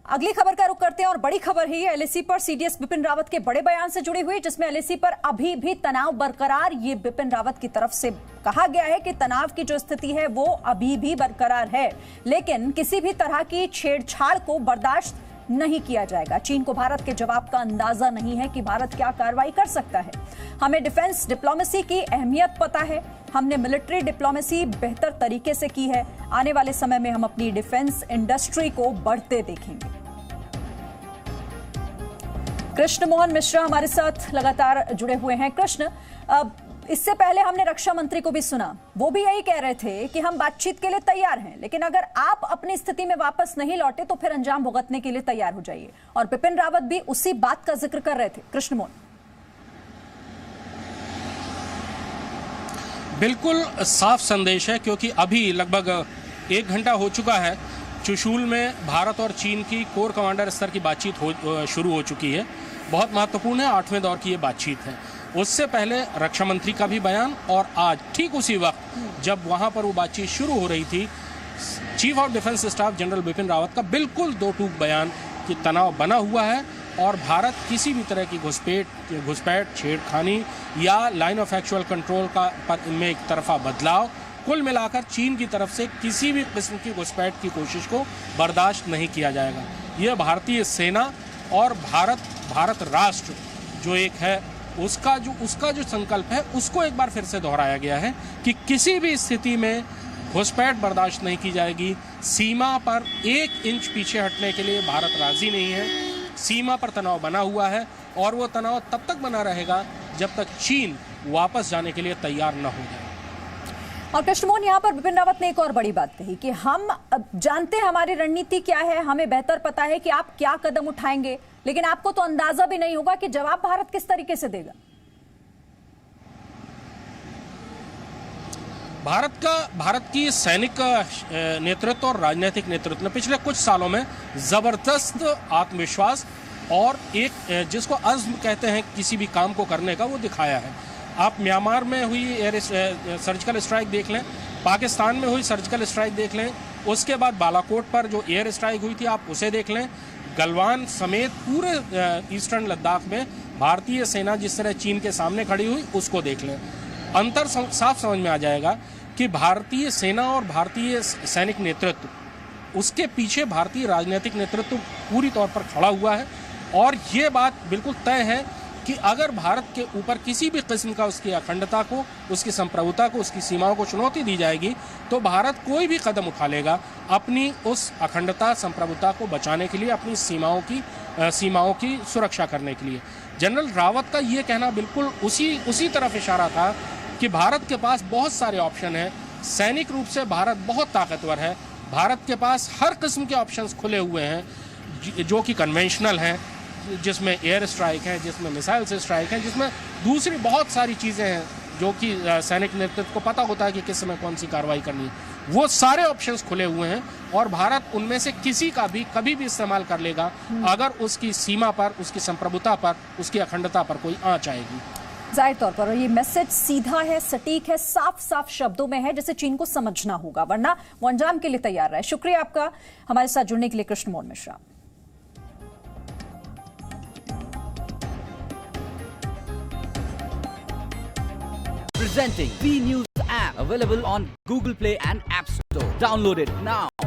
अगली खबर का रुख करते हैं और बड़ी खबर है ये एलएसी पर सीडीएस बिपिन रावत के बड़े बयान से जुड़ी हुई, जिसमें एलएसी पर अभी भी तनाव बरकरार। ये बिपिन रावत की तरफ से कहा गया है कि तनाव की जो स्थिति है वो अभी भी बरकरार है, लेकिन किसी भी तरह की छेड़छाड़ को बर्दाश्त नहीं किया जाएगा। चीन को भारत के जवाब का अंदाजा नहीं है कि भारत क्या कार्रवाई कर सकता है। हमें डिफेंस डिप्लोमेसी की अहमियत पता है, हमने मिलिट्री डिप्लोमेसी बेहतर तरीके से की है। आने वाले समय में हम अपनी डिफेंस इंडस्ट्री को बढ़ते देखेंगे। कृष्ण मोहन मिश्रा हमारे साथ लगातार जुड़े हुए हैं। कृष्ण, इससे पहले हमने रक्षा मंत्री को भी सुना, वो भी यही कह रहे थे कि हम बातचीत के लिए तैयार हैं, लेकिन अगर आप अपनी स्थिति में वापस नहीं लौटे तो फिर अंजाम भुगतने के लिए तैयार हो जाइए। और बिपिन रावत भी उसी बात का जिक्र कर रहे थे। कृष्ण मोहन, बिल्कुल साफ संदेश है, क्योंकि अभी लगभग 1 घंटा हो चुका है। चुशूल में भारत और चीन की कोर कमांडर स्तर की बातचीत शुरू हो चुकी है। बहुत महत्वपूर्ण है, 8वें दौर की ये बातचीत है। उससे पहले रक्षा मंत्री का भी बयान, और आज ठीक उसी वक्त जब वहां पर वो बातचीत शुरू हो रही थी, chief of defence staff general Bipin Rawat का बिल्कुल दो टूक बयान कि तनाव बना हुआ है और भारत किसी भी तरह की घुसपैठ, छेड़खानी या लाइन ऑफ एक्चुअल कंट्रोल का पर इनमें एक तरफा बदलाव, कुल मिलाकर चीन की तरफ से किसी भी किस्म की घुसपैठ की कोशिश को बर्दाश्त नहीं किया जाएगा। यह भारतीय सेना और भारत राष्ट्र जो एक है उसका जो संकल्प है उसको एक बार फिर से दोहराया गया है कि किसी भी स्थिति में घुसपैठ बर्दाश्त नहीं की जाएगी। सीमा पर 1 इंच पीछे हटने के लिए भारत राजी नहीं है। सीमा पर तनाव बना हुआ है और वो तनाव तब तक बना रहेगा जब तक चीन वापस जाने के लिए तैयार न हो जाए। और कृष्णमोहन, यहाँ पर बिपिन रावत ने एक और बड़ी बात कही कि हम जानते हैं हमारी रणनीति क्या है, हमें बेहतर पता है कि आप क्या कदम उठाएंगे, लेकिन आपको तो अंदाजा भी नहीं होगा कि जवाब भारत किस तरीके से देगा। भारत की सैनिक नेतृत्व और राजनीतिक नेतृत्व ने पिछले कुछ सालों में जबरदस्त आत्मविश्वास और एक जिसको अज़्म कहते हैं किसी भी काम को करने का, वो दिखाया है। आप म्यांमार में हुई सर्जिकल स्ट्राइक देख लें, पाकिस्तान में हुई सर्जिकल स्ट्राइक देख लें, उसके बाद बालाकोट पर जो एयर स्ट्राइक हुई थी आप उसे देख लें, गलवान समेत पूरे ईस्टर्न लद्दाख में भारतीय सेना जिस तरह चीन के सामने खड़ी हुई उसको देख लें। अंतर साफ समझ में आ जाएगा कि भारतीय सेना और भारतीय सैनिक नेतृत्व, उसके पीछे भारतीय राजनीतिक नेतृत्व पूरी तौर पर खड़ा हुआ है। और ये बात बिल्कुल तय है कि अगर भारत के ऊपर किसी भी किस्म का उसकी अखंडता को, उसकी संप्रभुता को, उसकी सीमाओं को चुनौती दी जाएगी तो भारत कोई भी कदम उठा लेगा अपनी उस अखंडता, संप्रभुता को बचाने के लिए, अपनी सीमाओं की सुरक्षा करने के लिए। जनरल रावत का ये कहना बिल्कुल उसी तरफ इशारा था कि भारत के पास बहुत सारे ऑप्शन हैं। सैनिक रूप से भारत बहुत ताकतवर है। भारत के पास हर किस्म के ऑप्शंस खुले हुए हैं जो कि कन्वेंशनल हैं, जिसमें एयर स्ट्राइक है, जिसमें मिसाइल से स्ट्राइक है, जिसमें दूसरी बहुत सारी चीज़ें हैं जो कि सैनिक नेतृत्व को पता होता है कि किस समय कौन सी कार्रवाई करनी है। वो सारे ऑप्शंस खुले हुए हैं और भारत उनमें से किसी का भी कभी भी इस्तेमाल कर लेगा अगर उसकी सीमा पर, उसकी संप्रभुता पर, उसकी अखंडता पर कोई आंच आएगी। जाहिर तौर पर ये मैसेज सीधा है, सटीक है, साफ साफ शब्दों में है, जिसे चीन को समझना होगा, वरना वो अंजाम के लिए तैयार रहे। शुक्रिया आपका हमारे साथ जुड़ने के लिए Krishna Mohan Mishra. Presenting B News app, available on Google Play and App Store. Download it now.